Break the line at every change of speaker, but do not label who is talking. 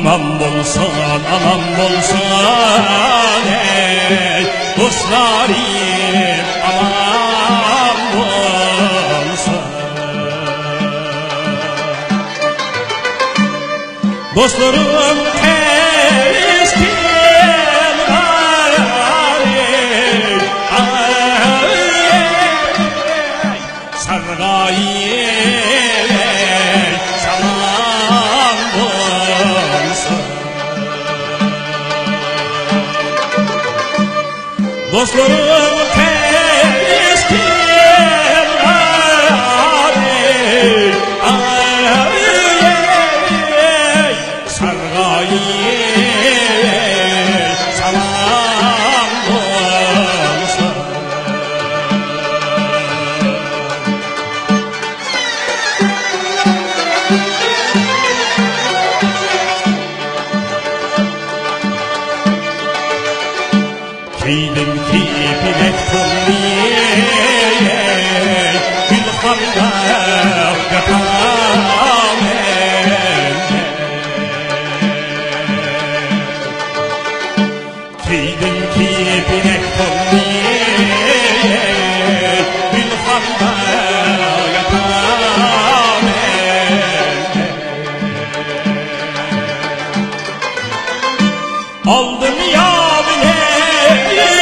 aman bolsan ey dostlarım, aman bolsan. Dostlarım teslim var ey, sargayım ey, salam bolsun. Dostlarım teslim var ey, sargayım salam bolsun. Keydim ki bilek tollayım, gülxanda yatam Keydim ki bilek tollayım, gülxanda yatam aldım ya bile